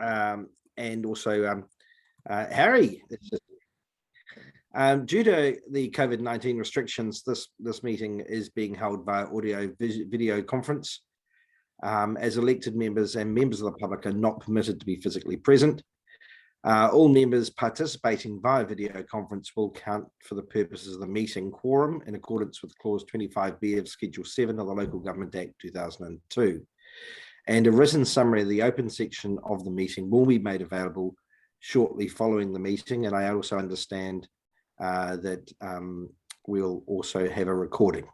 and also Harry. Due to the COVID-19 restrictions, this meeting is being held by audio video conference, as elected members and members of the public are not permitted to be physically present. All members participating via video conference will count for the purposes of the meeting quorum in accordance with clause 25B of Schedule 7 of the Local Government Act 2002. And a written summary of the open section of the meeting will be made available shortly following the meeting. And I also understand that we'll also have a recording.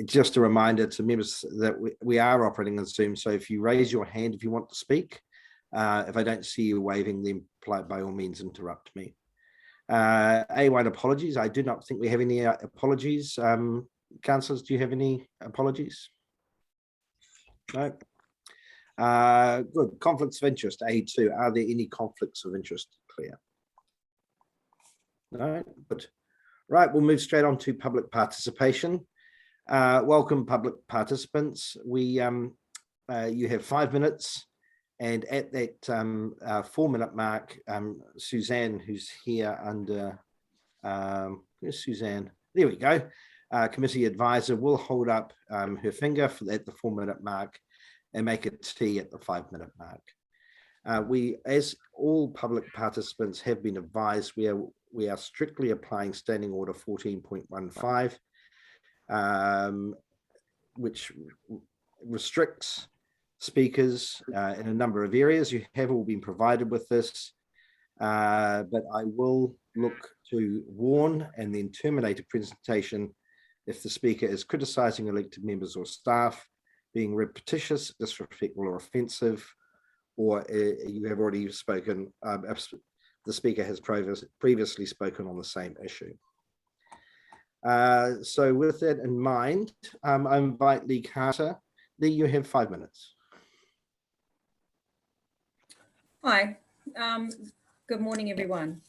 Just a reminder to members that we are operating on Zoom. So if you raise your hand if you want to speak, if I don't see you waving, then by all means interrupt me. A1 apologies. I do not think we have any apologies. Councillors, do you have any apologies? No. Good. Conflicts of interest. A2. Are there any conflicts of interest? Clear. No. Good. Right. We'll move straight on to public participation. Welcome, public participants. You have 5 minutes. And at that 4-minute mark, Suzanne, who's here under, where's Suzanne? There we go. Committee advisor will hold up her finger at the 4-minute mark and make a T at the 5-minute mark. As all public participants have been advised, we are strictly applying Standing Order 14.15, which restricts speakers in a number of areas. You have all been provided with this, but I will look to warn and then terminate a presentation if the speaker is criticising elected members or staff, being repetitious, disrespectful or offensive, or you have already spoken, the speaker has previously spoken on the same issue. So with that in mind, I invite Lee Carter. Lee, you have 5 minutes. Hi, good morning, everyone.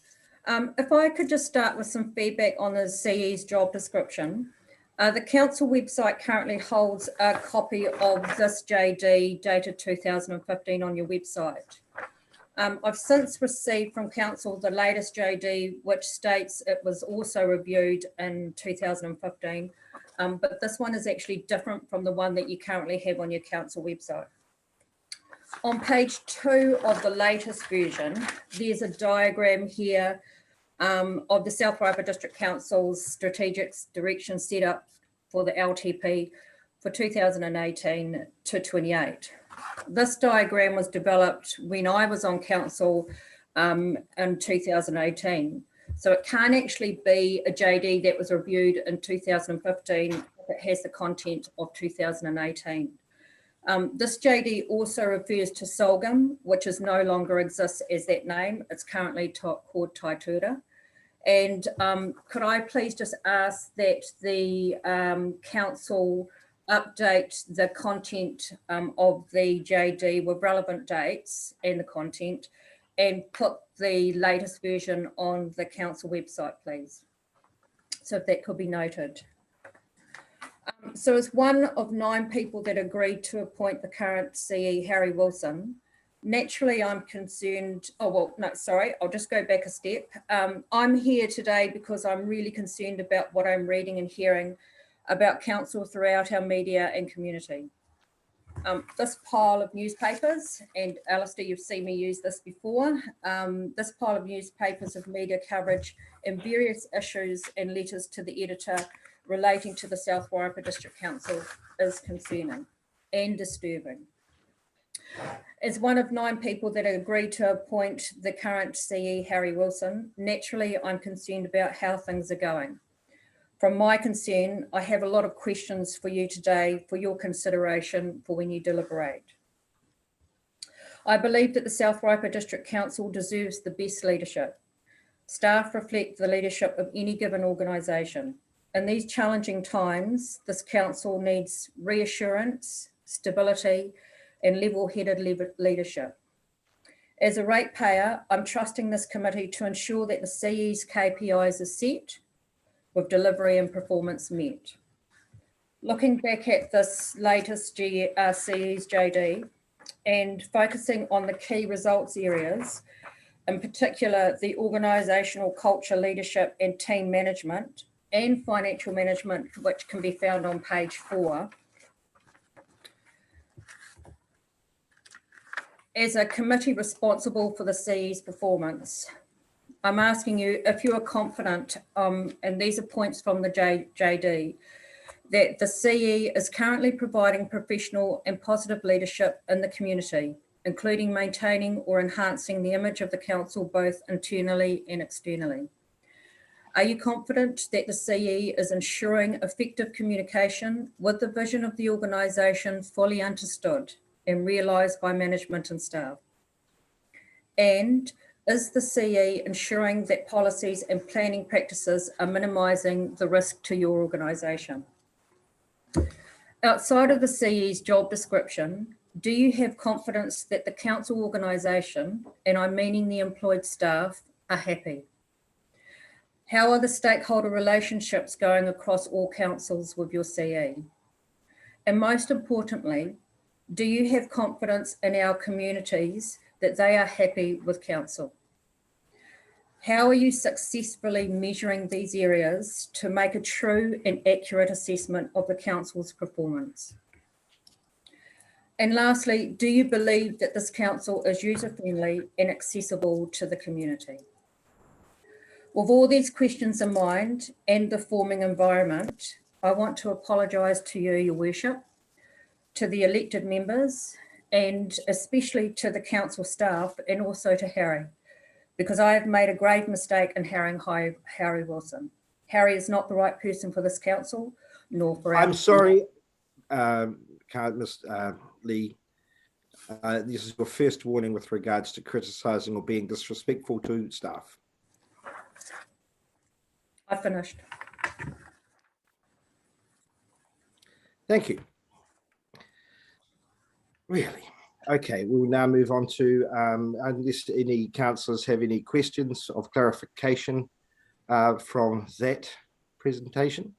If I could just start with some feedback on the CE's job description. The council website currently holds a copy of this JD dated 2015 on your website. I've since received from council the latest JD, which states it was also reviewed in 2015, but this one is actually different from the one that you currently have on your council website. On page 2 of the latest version, there's a diagram here of the South Waipa District Council's strategic direction set up for the LTP for 2018 to 28. This diagram was developed when I was on council in 2018. So it can't actually be a JD that was reviewed in 2015 if it has the content of 2018. This JD also refers to Sulgum, which is no longer exists as that name. It's currently called Taitura. And could I please just ask that the council update the content of the JD with relevant dates and the content, and put the latest version on the council website, please. So if that could be noted. So as one of 9 people that agreed to appoint the current CE, Harry Wilson, naturally I'm concerned, I'll just go back a step. I'm here today because I'm really concerned about what I'm reading and hearing about council throughout our media and community. This pile of newspapers, and Alistair, you've seen me use this before, this pile of newspapers of media coverage and various issues and letters to the editor relating to the South Waipa District Council is concerning and disturbing. As one of 9 people that agreed to appoint the current CE, Harry Wilson, naturally I'm concerned about how things are going. From my concern, I have a lot of questions for you today for your consideration for when you deliberate. I believe that the South Waipa District Council deserves the best leadership. Staff reflect the leadership of any given organisation. In these challenging times, this council needs reassurance, stability, and level-headed leadership. As a ratepayer, I'm trusting this committee to ensure that the CE's KPIs are set with delivery and performance met. Looking back at this latest CE's JD, and focusing on the key results areas, in particular the organisational culture, leadership and team management and financial management, which can be found on page 4. As a committee responsible for the CE's performance, I'm asking you if you are confident, and these are points from the JD, that the CE is currently providing professional and positive leadership in the community, including maintaining or enhancing the image of the council both internally and externally. Are you confident that the CE is ensuring effective communication with the vision of the organisation fully understood and realised by management and staff? And is the CE ensuring that policies and planning practices are minimising the risk to your organisation? Outside of the CE's job description, do you have confidence that the council organisation, and I'm meaning the employed staff, are happy? How are the stakeholder relationships going across all councils with your CE? And most importantly, do you have confidence in our communities that they are happy with council? How are you successfully measuring these areas to make a true and accurate assessment of the council's performance? And lastly, do you believe that this council is user-friendly and accessible to the community? With all these questions in mind and the forming environment, I want to apologise to you, Your Worship, to the elected members, and especially to the council staff and also to Harry, because I have made a grave mistake in hiring Harry Wilson. Harry is not the right person for this council, nor for our— I'm sorry, Ms. Lee. This is your first warning with regards to criticising or being disrespectful to staff. I finished. Thank you. Really? Okay, we will now move on to, unless any councillors have any questions of clarification from that presentation.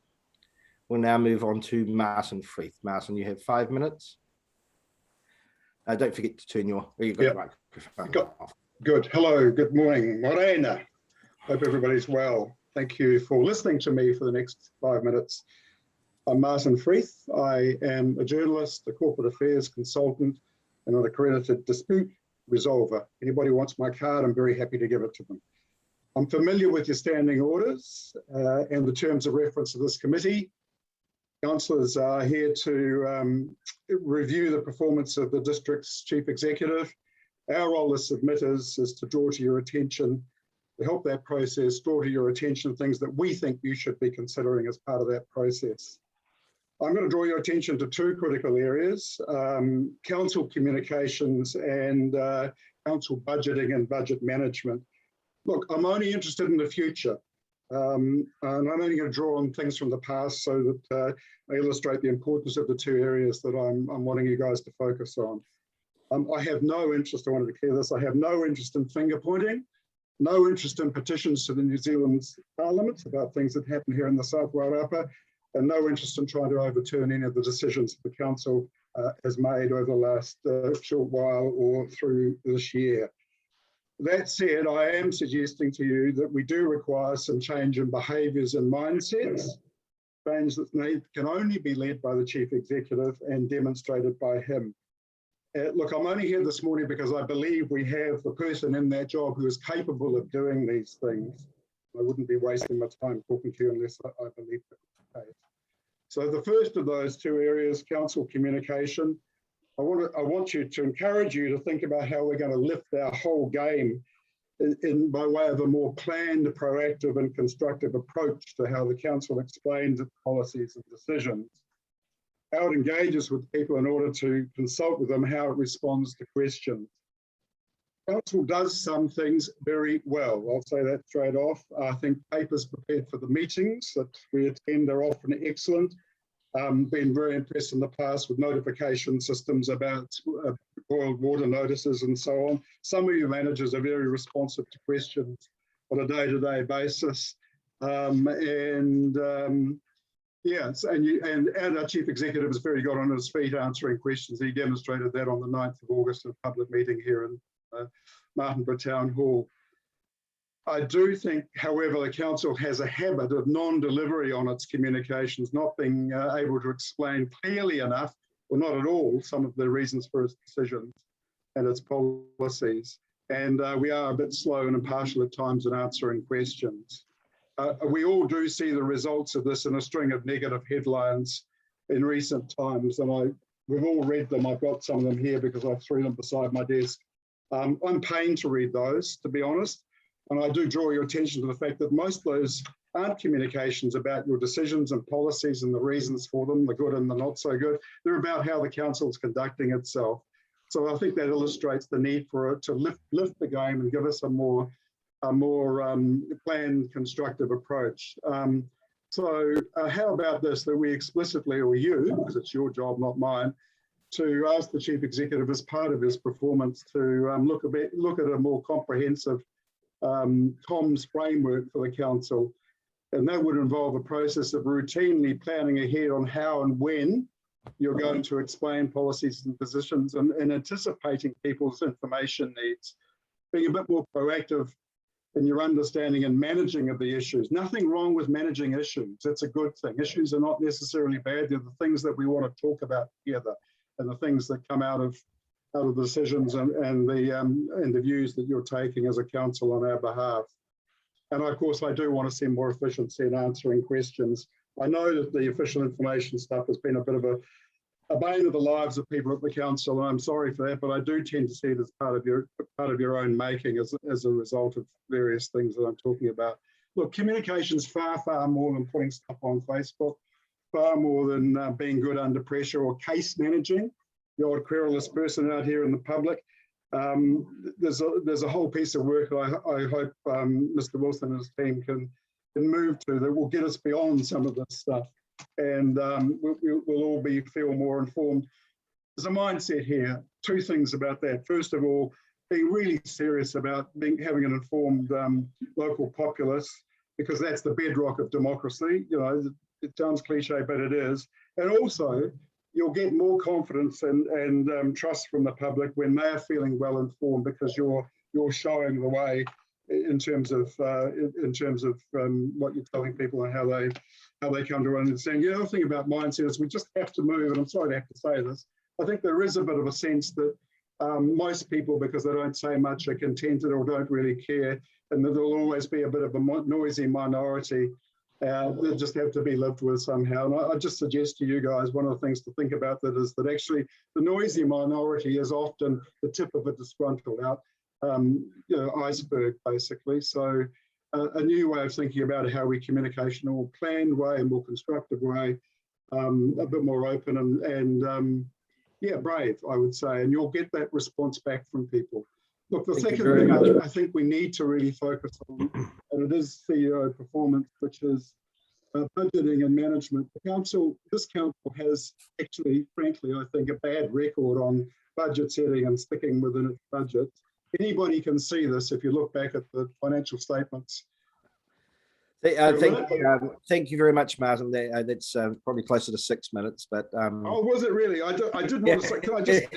We'll now move on to Martin Freith. Martin, you have 5 minutes. Don't forget to turn your— you've got the microphone off. Good. Hello, good morning. Morena. Hope everybody's well. Thank you for listening to me for the next 5 minutes. I'm Martin Freith. I am a journalist, a corporate affairs consultant, and an accredited dispute resolver. Anybody wants my card, I'm very happy to give it to them. I'm familiar with your standing orders and the terms of reference of this committee. Councillors are here to review the performance of the district's chief executive. Our role as submitters is to draw to your attention, to help that process, draw to your attention things that we think you should be considering as part of that process. I'm going to draw your attention to 2 critical areas, council communications and council budgeting and budget management. Look, I'm only interested in the future. And I'm only going to draw on things from the past so that I illustrate the importance of the 2 areas that I'm wanting you guys to focus on. I have no interest, I wanted to clear this, I have no interest in finger pointing, no interest in petitions to the New Zealand Parliament about things that happen here in the South Wairarapa, and no interest in trying to overturn any of the decisions the council has made over the last short while or through this year. That said, I am suggesting to you that we do require some change in behaviours and mindsets, change that can only be led by the Chief Executive and demonstrated by him. Look, I'm only here this morning because I believe we have the person in that job who is capable of doing these things. I wouldn't be wasting my time talking to you unless I believe that's the case. So the first of those 2 areas, council communication, I want you to encourage you to think about how we're going to lift our whole game by way of a more planned, proactive and constructive approach to how the council explains its policies and decisions, how it engages with people in order to consult with them, how it responds to questions. Council does some things very well. I'll say that straight off. I think papers prepared for the meetings that we attend are often excellent. Been very impressed in the past with notification systems about boiled water notices and so on. Some of your managers are very responsive to questions on a day-to-day basis. Yes, and our chief executive has very got on his feet answering questions. He demonstrated that on the 9th of August in a public meeting here in Martinborough Town Hall. I do think, however, the council has a habit of non-delivery on its communications, not being able to explain clearly enough, or not at all, some of the reasons for its decisions and its policies. And we are a bit slow and impartial at times in answering questions. We all do see the results of this in a string of negative headlines in recent times, and we've all read them. I've got some of them here because I threw them beside my desk. I'm pained to read those, to be honest, and I do draw your attention to the fact that most of those aren't communications about your decisions and policies and the reasons for them, the good and the not so good. They're about how the council is conducting itself. So I think that illustrates the need for it to lift the game and give us a more planned, constructive approach. So how about this, that we explicitly, or you, because it's your job, not mine, to ask the chief executive as part of his performance to look at a more comprehensive comms framework for the council. And that would involve a process of routinely planning ahead on how and when you're going to explain policies and positions, and anticipating people's information needs, being a bit more proactive in your understanding and managing of the issues. Nothing wrong with managing issues. It's a good thing. Issues are not necessarily bad. They're the things that we want to talk about together, and the things that come out of the decisions and the views that you're taking as a council on our behalf. And of course, I do want to see more efficiency in answering questions. I know that the official information stuff has been a bit of a bane of the lives of people at the council, and I'm sorry for that, but I do tend to see it as part of your own making as a result of various things that I'm talking about. Look, communication's far more than putting stuff on Facebook, far more than being good under pressure or case managing, the odd querulous person out here in the public. There's a whole piece of work I hope Mr. Wilson and his team can move to that will get us beyond some of this stuff, and we'll all feel more informed. There's a mindset here. Two things about that. First of all, being really serious about having an informed local populace, because that's the bedrock of democracy. You know, it sounds cliche, but it is. And also, you'll get more confidence and trust from the public when they are feeling well informed, because you're showing the way in terms of what you're telling people and how they come to understand. The other thing about mindset is we just have to move, and I'm sorry to have to say this, I think there is a bit of a sense that most people, because they don't say much, are contented or don't really care, and that there'll always be a bit of a noisy minority that just have to be lived with somehow. And I just suggest to you guys, one of the things to think about that is that actually the noisy minority is often the tip of a disgruntled iceberg, basically. So a new way of thinking about how we communicate in a more planned way, a more constructive way, a bit more open and brave, I would say, and you'll get that response back from people. Look, the second thing I think we need to really focus on, and it is CEO performance, which is budgeting and management. This council has actually, frankly, I think, a bad record on budget setting and sticking within its budget. Anybody can see this if you look back at the financial statements. Thank you very much, Martin. That's probably closer to 6 minutes, but oh, was it really? I did want to say, can I just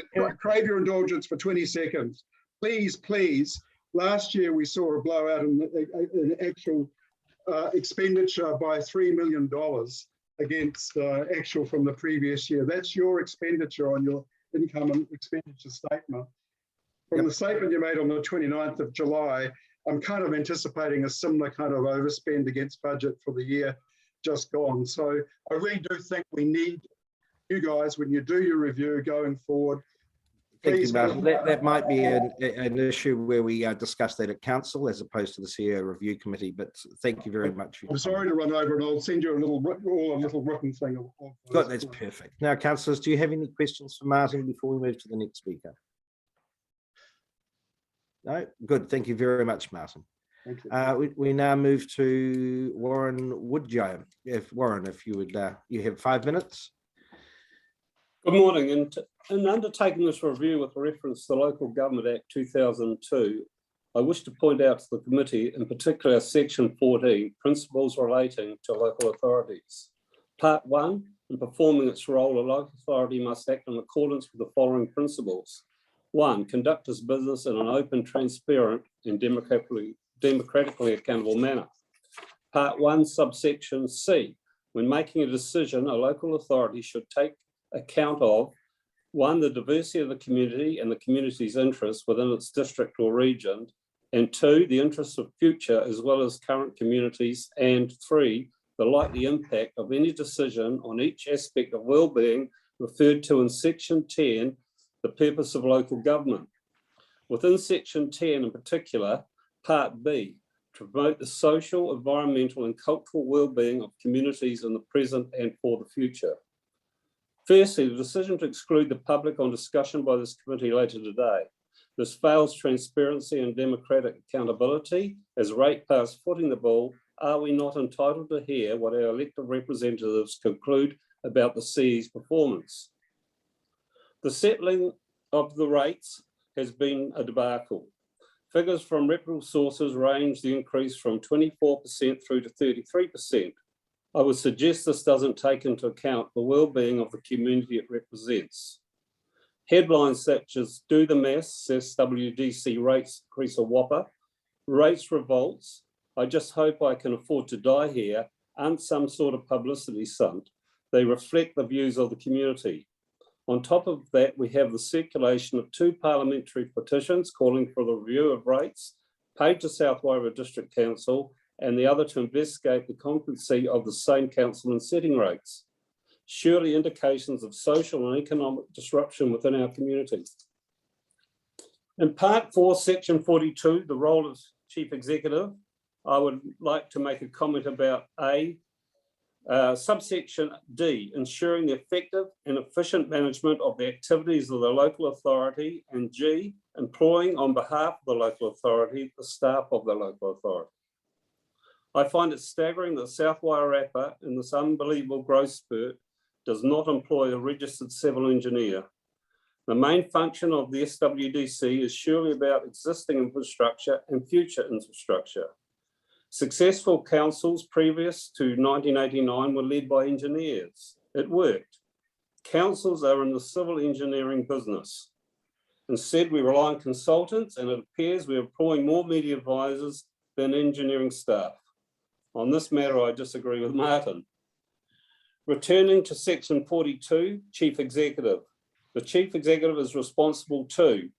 crave your indulgence for 20 seconds? Please. Last year we saw a blowout in actual expenditure by $3 million against actual from the previous year. That's your expenditure on your income and expenditure statement. From the statement you made on the 29th of July, I'm kind of anticipating a similar kind of overspend against budget for the year just gone. So I really do think we need you guys, when you do your review going forward. Thank you, Martin. That might be an issue where we discuss that at council as opposed to the CEO review committee, but thank you very much. I'm sorry to run over, and I'll send you a little written thing. Good, that's perfect. Now, councillors, do you have any questions for Martin before we move to the next speaker? No? Good, thank you very much, Martin. Thank you. We now move to Warren Woodrow. Warren, if you would, you have 5 minutes. Good morning. In undertaking this review with reference to the Local Government Act 2002, I wish to point out to the committee, in particular Section 14, principles relating to local authorities. Part 1, in performing its role, a local authority must act in accordance with the following principles. 1, conduct its business in an open, transparent and democratically accountable manner. Part 1, subsection C, when making a decision, a local authority should take account of 1, the diversity of the community and the community's interests within its district or region, and 2, the interests of future as well as current communities, and 3, the likely impact of any decision on each aspect of wellbeing referred to in section 10, the purpose of local government. Within section 10 in particular, part B, to promote the social, environmental and cultural wellbeing of communities in the present and for the future. Firstly, the decision to exclude the public on discussion by this committee later today. This fails transparency and democratic accountability. As ratepayers footing the bill, are we not entitled to hear what our elected representatives conclude about the CE's performance? The settling of the rates has been a debacle. Figures from reputable sources range the increase from 24% through to 33%. I would suggest this doesn't take into account the well-being of the community it represents. Headlines such as "Do the Maths, SWDC rates increase a whopper," "Rates revolts," "I just hope I can afford to die here," aren't some sort of publicity stunt. They reflect the views of the community. On top of that, we have the circulation of 2 parliamentary petitions calling for the review of rates paid to South Wairau District Council, and the other to investigate the competency of the same council in setting rates. Surely indications of social and economic disruption within our community. In part 4, section 42, the role of Chief Executive, I would like to make a comment about subsection D, ensuring the effective and efficient management of the activities of the local authority, and G, employing on behalf of the local authority, the staff of the local authority. I find it staggering that South Wairau, in this unbelievable growth spurt, does not employ a registered civil engineer. The main function of the SWDC is surely about existing infrastructure and future infrastructure. Successful councils previous to 1989 were led by engineers. It worked. Councils are in the civil engineering business. Instead, we rely on consultants, and it appears we're employing more media advisors than engineering staff. On this matter, I disagree with Martin. Returning to section 42, Chief Executive. The Chief Executive is responsible to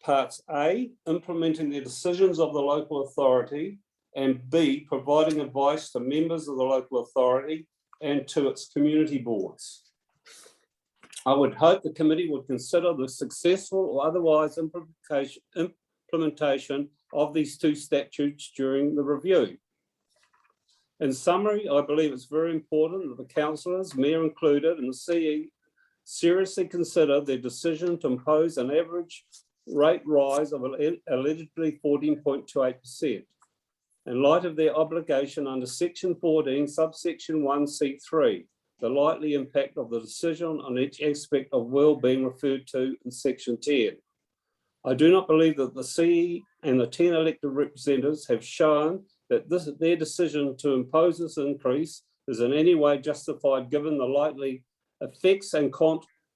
parts A, implementing the decisions of the local authority, and B, providing advice to members of the local authority and to its community boards. I would hope the committee would consider the successful or otherwise implementation of these 2 statutes during the review. In summary, I believe it's very important that the councillors, Mayor included, and the CE seriously consider their decision to impose an average rate rise of allegedly 14.28%. In light of their obligation under section 14, subsection 1C3, the likely impact of the decision on each aspect of well-being referred to in section 10. I do not believe that the CE and the 10 elected representatives have shown that their decision to impose this increase is in any way justified given the likely effects and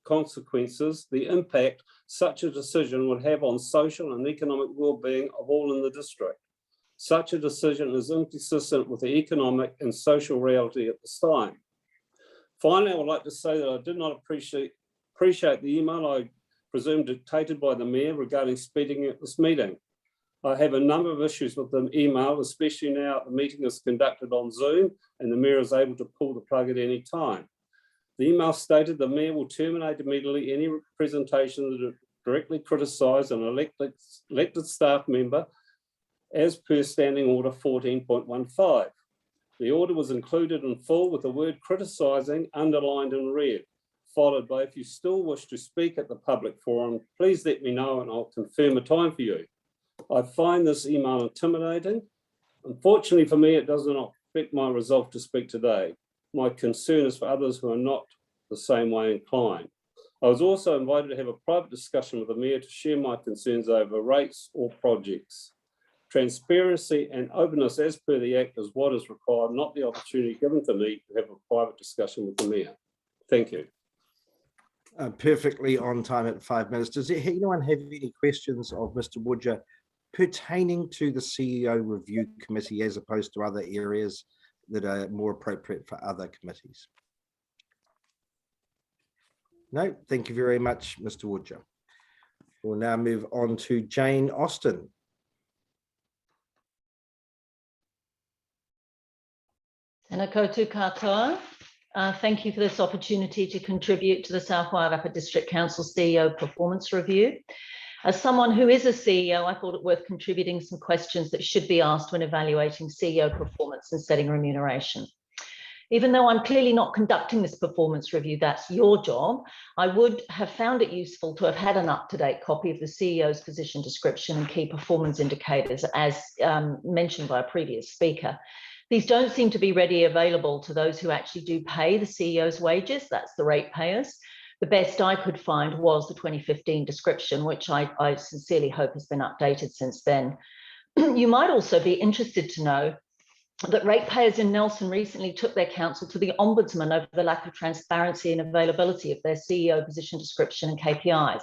consequences, the impact such a decision would have on social and economic well-being of all in the district. Such a decision is inconsistent with the economic and social reality at this time. Finally, I would like to say that I did not appreciate the email I presume dictated by the Mayor regarding speeding at this meeting. I have a number of issues with the email, especially now the meeting is conducted on Zoom and the Mayor is able to pull the plug at any time. The email stated the Mayor will terminate immediately any presentation that directly criticise an elected staff member as per Standing Order 14.15. The order was included in full with the word criticising underlined in red, followed by "if you still wish to speak at the public forum, please let me know and I'll confirm a time for you." I find this email intimidating. Unfortunately for me, it does not affect my resolve to speak today. My concern is for others who are not the same way inclined. I was also invited to have a private discussion with the Mayor to share my concerns over rates or projects. Transparency and openness as per the Act is what is required, not the opportunity given to me to have a private discussion with the Mayor. Thank you. Perfectly on time at 5 minutes. Does anyone have any questions of Mr. Woodrow pertaining to the CEO Review Committee as opposed to other areas that are more appropriate for other committees? No, thank you very much, Mr. Woodrow. We'll now move on to Jane Austen. Tēnā koutou katoa. Thank you for this opportunity to contribute to the South Wairarapa District Council CEO Performance Review. As someone who is a CEO, I thought it worth contributing some questions that should be asked when evaluating CEO performance and setting remuneration. Even though I'm clearly not conducting this performance review, that's your job, I would have found it useful to have had an up-to-date copy of the CEO's position description and key performance indicators, as mentioned by a previous speaker. These don't seem to be readily available to those who actually do pay the CEO's wages, that's the ratepayers. The best I could find was the 2015 description, which I sincerely hope has been updated since then. You might also be interested to know that ratepayers in Nelson recently took their counsel to the Ombudsman over the lack of transparency and availability of their CEO position description and KPIs.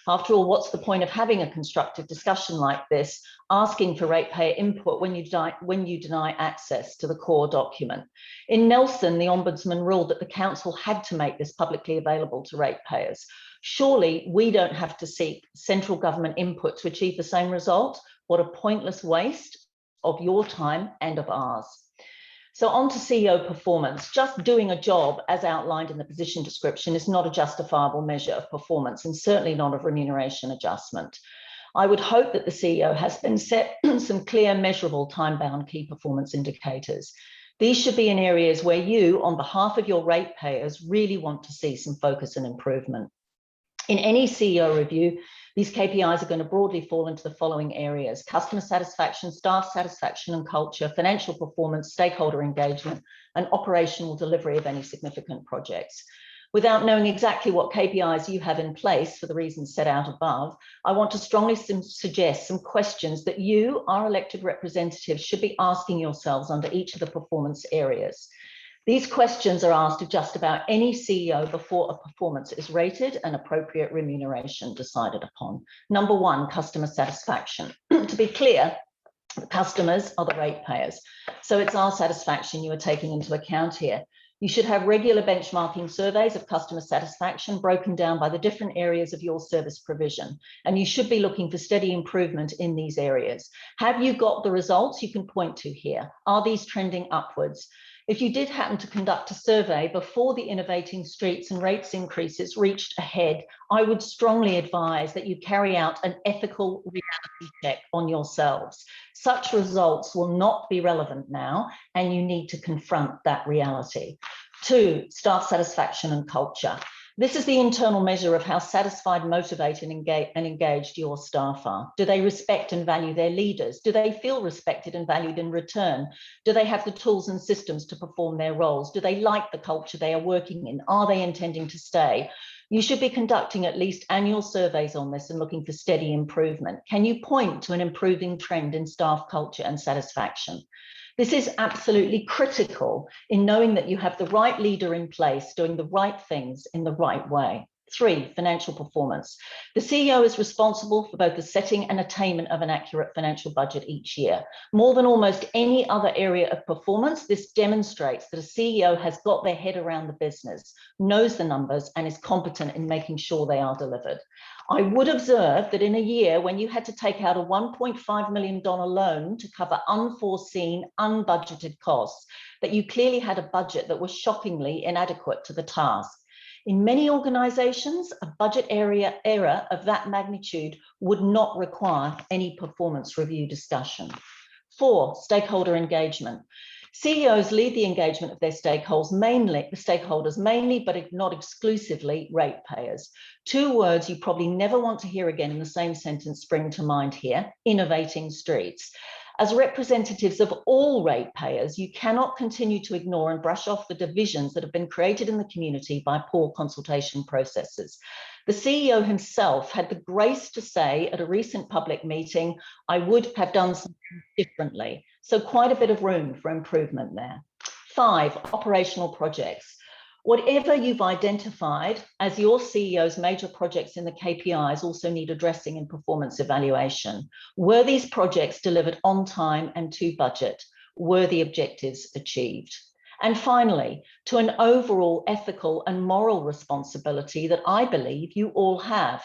After all, what's the point of having a constructive discussion like this, asking for ratepayer input when you deny access to the core document? In Nelson, the Ombudsman ruled that the council had to make this publicly available to ratepayers. Surely we don't have to seek central government input to achieve the same result? What a pointless waste of your time and of ours. So on to CEO performance. Just doing a job as outlined in the position description is not a justifiable measure of performance and certainly not of remuneration adjustment. I would hope that the CEO has been set some clear, measurable, time-bound key performance indicators. These should be in areas where you, on behalf of your ratepayers, really want to see some focus and improvement. In any CEO review, these KPIs are going to broadly fall into the following areas: customer satisfaction, staff satisfaction and culture, financial performance, stakeholder engagement, and operational delivery of any significant projects. Without knowing exactly what KPIs you have in place for the reasons set out above, I want to strongly suggest some questions that you, our elected representatives, should be asking yourselves under each of the performance areas. These questions are asked of just about any CEO before a performance is rated and appropriate remuneration decided upon. Number one, customer satisfaction. To be clear, the customers are the ratepayers, so it's our satisfaction you are taking into account here. You should have regular benchmarking surveys of customer satisfaction broken down by the different areas of your service provision, and you should be looking for steady improvement in these areas. Have you got the results you can point to here? Are these trending upwards? If you did happen to conduct a survey before the innovating streets and rates increases reached a head, I would strongly advise that you carry out an ethical reality check on yourselves. Such results will not be relevant now, and you need to confront that reality. Two, staff satisfaction and culture. This is the internal measure of how satisfied, motivated, and engaged your staff are. Do they respect and value their leaders? Do they feel respected and valued in return? Do they have the tools and systems to perform their roles? Do they like the culture they are working in? Are they intending to stay? You should be conducting at least annual surveys on this and looking for steady improvement. Can you point to an improving trend in staff culture and satisfaction? This is absolutely critical in knowing that you have the right leader in place doing the right things in the right way. Three, financial performance. The CEO is responsible for both the setting and attainment of an accurate financial budget each year. More than almost any other area of performance, this demonstrates that a CEO has got their head around the business, knows the numbers, and is competent in making sure they are delivered. I would observe that in a year when you had to take out a $1.5 million loan to cover unforeseen, unbudgeted costs, that you clearly had a budget that was shockingly inadequate to the task. In many organisations, a budget error of that magnitude would not require any performance review discussion. Four, stakeholder engagement. CEOs lead the engagement of their stakeholders, mainly, but not exclusively, ratepayers. Two words you probably never want to hear again in the same sentence spring to mind here: innovating streets. As representatives of all ratepayers, you cannot continue to ignore and brush off the divisions that have been created in the community by poor consultation processes. The CEO himself had the grace to say at a recent public meeting, I would have done something differently. So quite a bit of room for improvement there. 5, operational projects. Whatever you've identified as your CEO's major projects in the KPIs also need addressing in performance evaluation. Were these projects delivered on time and to budget? Were the objectives achieved? And finally, to an overall ethical and moral responsibility that I believe you all have.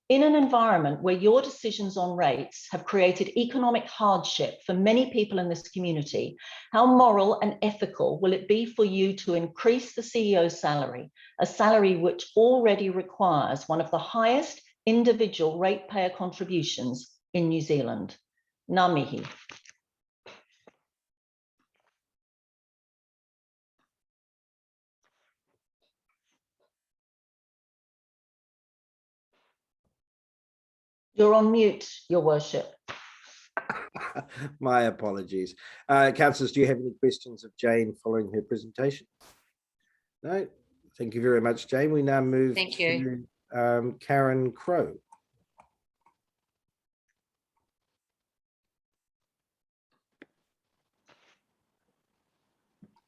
In an environment where your decisions on rates have created economic hardship for many people in this community, how moral and ethical will it be for you to increase the CEO's salary, a salary which already requires one of the highest individual ratepayer contributions in New Zealand? Ngā mihi. You're on mute, Your Worship. My apologies. Councillors, do you have any questions of Jane following her presentation? No? Thank you very much, Jane. We now move to Karen Crowe.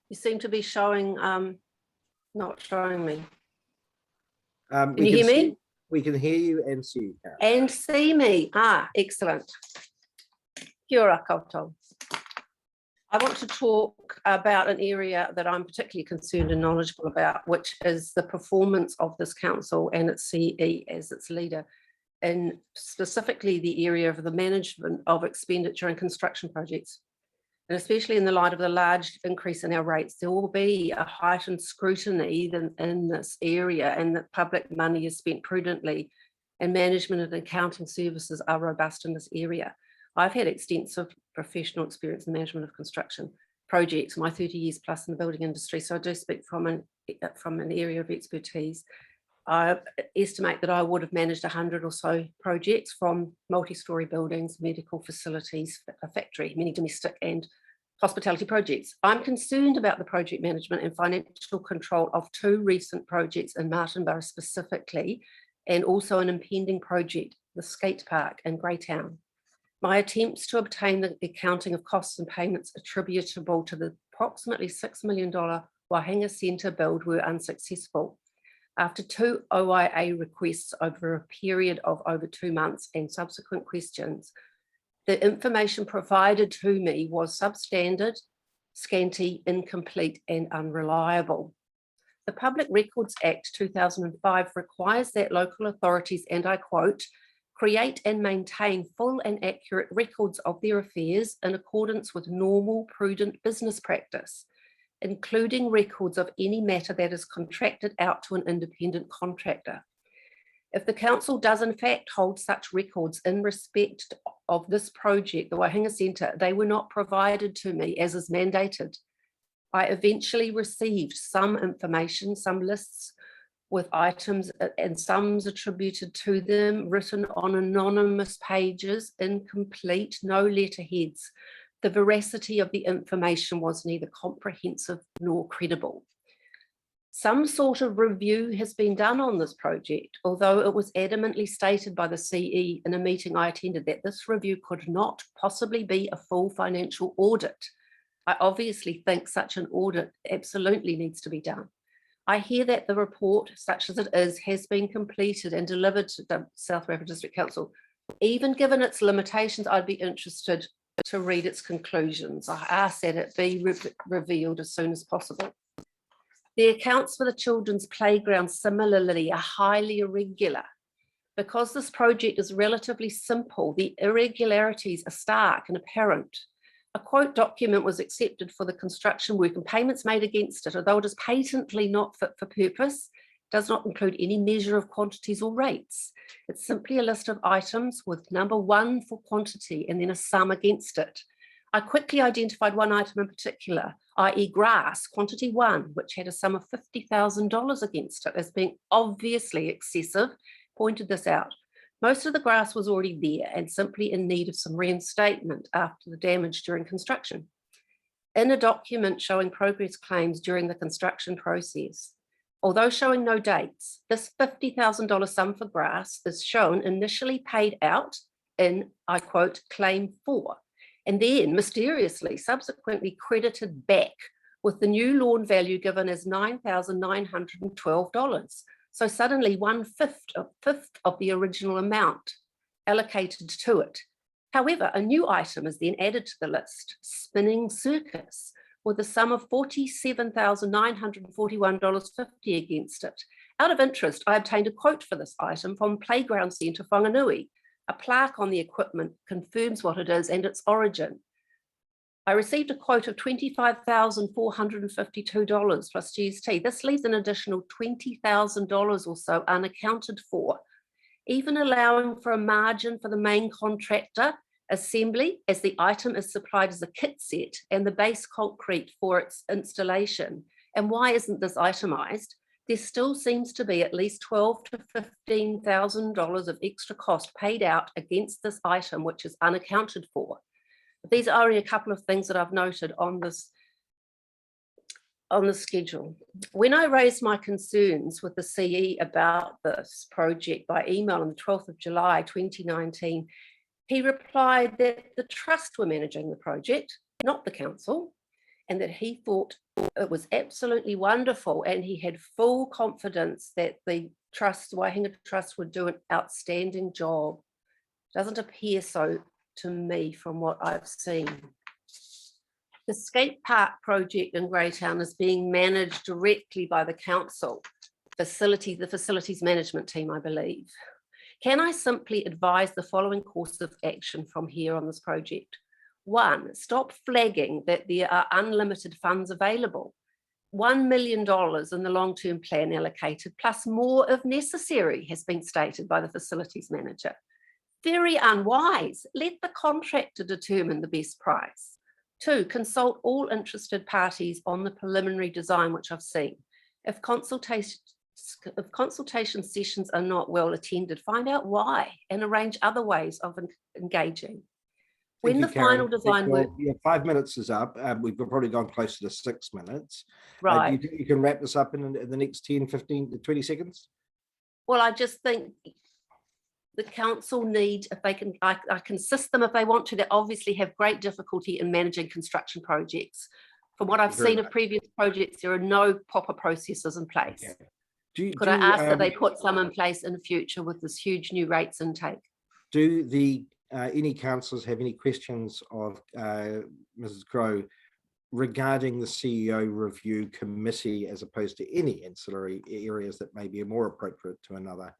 You seem to be showing, not showing me. Can you hear me? We can hear you and see you, Karen. And see me. Ah, excellent. Kia ora koutou. I want to talk about an area that I'm particularly concerned and knowledgeable about, which is the performance of this council and its CE as its leader, and specifically the area of the management of expenditure and construction projects. And especially in the light of the large increase in our rates, there will be a heightened scrutiny in this area, and that public money is spent prudently and management and accounting services are robust in this area. I've had extensive professional experience in management of construction projects, my 30 years plus in the building industry, so I do speak from an area of expertise. I estimate that I would have managed 100 or so projects, from multi-storey buildings, medical facilities, a factory, many domestic and hospitality projects. I'm concerned about the project management and financial control of 2 recent projects in Martin Borough specifically, and also an impending project, the skate park in Greytown. My attempts to obtain the accounting of costs and payments attributable to the approximately $6 million Wahanga Centre build were unsuccessful. After 2 OIA requests over a period of over 2 months and subsequent questions, the information provided to me was substandard, scanty, incomplete, and unreliable. The Public Records Act 2005 requires that local authorities, and I quote, create and maintain full and accurate records of their affairs in accordance with normal, prudent business practice, including records of any matter that is contracted out to an independent contractor. If the council does in fact hold such records in respect of this project, the Wahanga Centre, they were not provided to me as is mandated. I eventually received some information, some lists with items and sums attributed to them, written on anonymous pages, incomplete, no letterheads. The veracity of the information was neither comprehensive nor credible. Some sort of review has been done on this project, although it was adamantly stated by the CE in a meeting I attended that this review could not possibly be a full financial audit. I obviously think such an audit absolutely needs to be done. I hear that the report, such as it is, has been completed and delivered to the South Wairakei District Council. Even given its limitations, I'd be interested to read its conclusions. I ask that it be revealed as soon as possible. The accounts for the children's playground similarly are highly irregular. Because this project is relatively simple, the irregularities are stark and apparent. A quote document was accepted for the construction work and payments made against it, although it is patently not fit for purpose, does not include any measure of quantities or rates. It's simply a list of items with number 1 for quantity and then a sum against it. I quickly identified one item in particular, i.e. grass, quantity 1, which had a sum of $50,000 against it as being obviously excessive, pointed this out. Most of the grass was already there and simply in need of some reinstatement after the damage during construction. In a document showing progress claims during the construction process, Although showing no dates, this $50,000 sum for grass is shown initially paid out in, I quote, claim 4, and then mysteriously subsequently credited back with the new lawn value given as $9,912. So suddenly 1/5 of the original amount allocated to it. However, a new item is then added to the list, spinning circus, with a sum of $47,941.50 against it. Out of interest, I obtained a quote for this item from Playground Centre Whanganui. A plaque on the equipment confirms what it is and its origin. I received a quote of $25,452 plus GST. This leaves an additional $20,000 or so unaccounted for, even allowing for a margin for the main contractor assembly, as the item is supplied as a kit set, and the base concrete for its installation. And why isn't this itemized? There still seems to be at least $12,000 to $15,000 of extra cost paid out against this item, which is unaccounted for. These are only a couple of things that I've noted on this schedule. When I raised my concerns with the CE about this project by email on the 12th of July 2019, he replied that the trust were managing the project, not the council, and that he thought it was absolutely wonderful and he had full confidence that the trust, Waihinga Trust, would do an outstanding job. Doesn't appear so to me from what I've seen. The skate park project in Greytown is being managed directly by the council, the facilities management team, I believe. Can I simply advise the following course of action from here on this project? 1, stop flagging that there are unlimited funds available. $1 million in the long-term plan allocated, plus more if necessary, has been stated by the facilities manager. Very unwise. Let the contractor determine the best price. 2, consult all interested parties on the preliminary design, which I've seen. If consultation sessions are not well attended, find out why and arrange other ways of engaging. When the final design work... Your 5 minutes is up. We've probably gone closer to 6 minutes. Right. You can wrap this up in the next 10, 15 to 20 seconds? Well, I just think the council need, if they can, I can assist them if they want to. They obviously have great difficulty in managing construction projects. From what I've seen of previous projects, there are no proper processes in place. Okay. Could I ask that they put some in place in the future with this huge new rates intake? Do any councillors have any questions of Mrs. Crowe regarding the CEO review committee, as opposed to any ancillary areas that may be more appropriate to another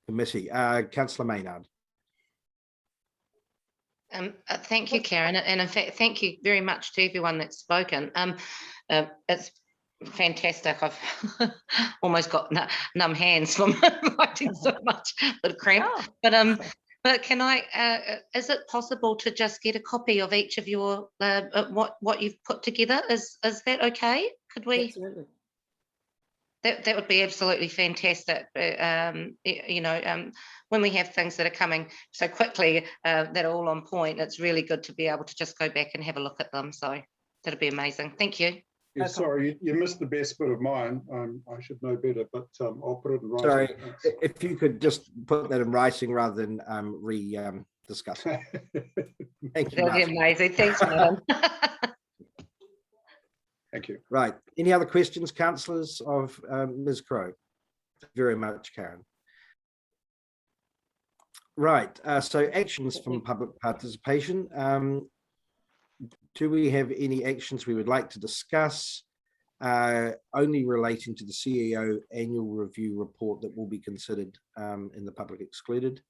committee? Councillor Maynard. Thank you, Karen, and in fact, thank you very much to everyone that's spoken. It's fantastic. I've almost got numb hands from writing so much, bit of cramp. Oh. But can I? Is it possible to just get a copy of each of your what you've put together? Is that okay? Could we? Absolutely. That would be absolutely fantastic. When we have things that are coming so quickly that are all on point, it's really good to be able to just go back and have a look at them. So that'd be amazing. Thank you. Yeah, sorry, you missed the best bit of mine. I should know better, but I'll put it in writing. Sorry, if you could just put that in writing rather than discuss it. Thank you. That'd be amazing. Thanks, Madam. Thank you. Right. Any other questions, councillors of Ms. Crowe? Very much, Karen. Right. So actions from public participation. Do we have any actions we would like to discuss only relating to the CEO annual review report that will be considered in the public excluded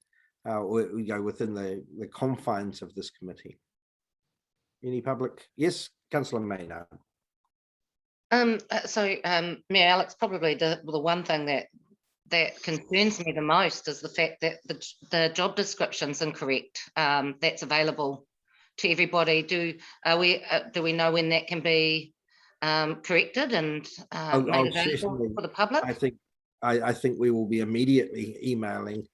or within the confines of this committee? Any public? Yes, Councillor Maynard. Mayor Alex, probably the one thing that concerns me the most is the fact that the job description's incorrect. That's available to everybody. Do we know when that can be corrected and made available for the public? I think we will be immediately emailing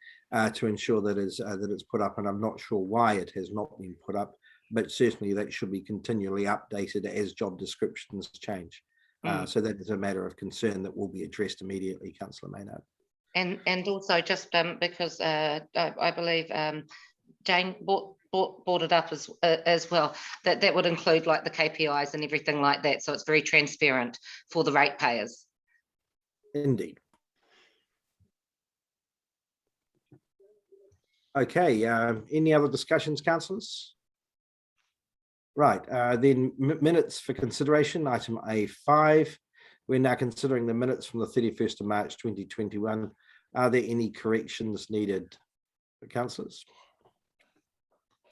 to ensure that it's put up, and I'm not sure why it has not been put up, but certainly that should be continually updated as job descriptions change. So that is a matter of concern that will be addressed immediately, Councillor Maynard. And also just because I believe Jane brought it up as well, that would include like the KPIs and everything like that. So it's very transparent for the ratepayers. Indeed. Okay, any other discussions, councillors? Right, then minutes for consideration, item A5. We're now considering the minutes from the 31st of March 2021. Are there any corrections needed for councillors?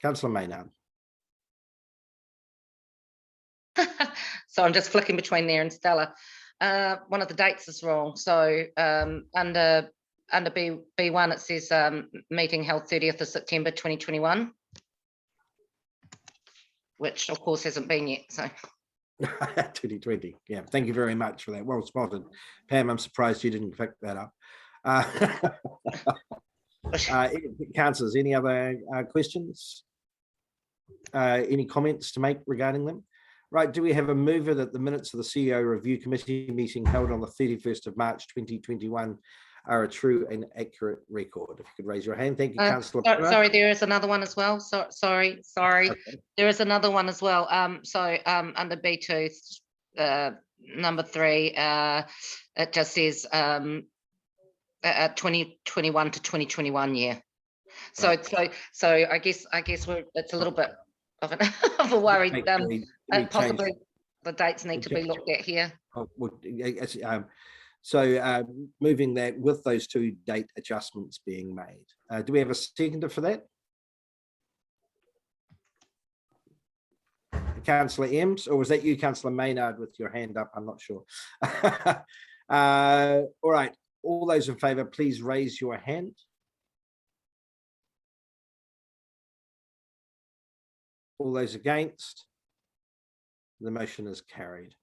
Councillor Maynard. So I'm just flicking between there and Stella. One of the dates is wrong. So under B1, it says meeting held 30th of September 2021, which of course hasn't been yet. So 2020. Yeah, thank you very much for that. Well spotted, Pam. I'm surprised you didn't pick that up. Councillors, any other questions? Any comments to make regarding them? Right, do we have a mover that the minutes of the CEO Review Committee meeting held on the 31st of March 2021 are a true and accurate record? If you could raise your hand. Thank you, Councillor. Sorry, there is another one as well. So, sorry. Okay. There is another one as well. Under B2, number 3, it just says 2021 to 2021 year. So, right. so I guess it's a little bit of a worry. Possibly the dates need to be looked at here. Moving that with those 2 date adjustments being made. Do we have a seconder for that? Councillor Ems, or was that you, Councillor Maynard, with your hand up? I'm not sure. All right, all those in favour, please raise your hand. All those against? The motion is carried.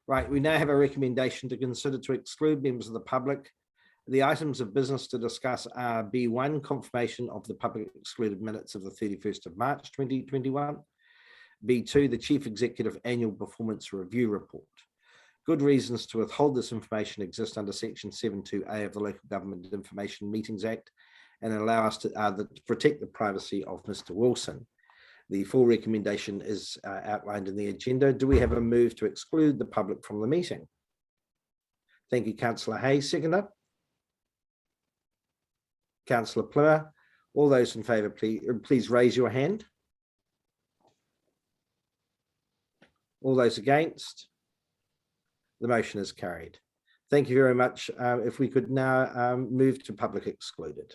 Right, we now have a recommendation to consider to exclude members of the public. The items of business to discuss are B1, confirmation of the public excluded minutes of the 31st of March 2021. B2, the Chief Executive Annual Performance Review Report. Good reasons to withhold this information exist under Section 7.2a of the Local Government Information Meetings Act and allow us to protect the privacy of Mr. Wilson. The full recommendation is outlined in the agenda. Do we have a move to exclude the public from the meeting? Thank you, Councillor Hayes. Seconder? Councillor Plummer. All those in favour, please raise your hand. All those against? The motion is carried. Thank you very much. If we could now move to public excluded.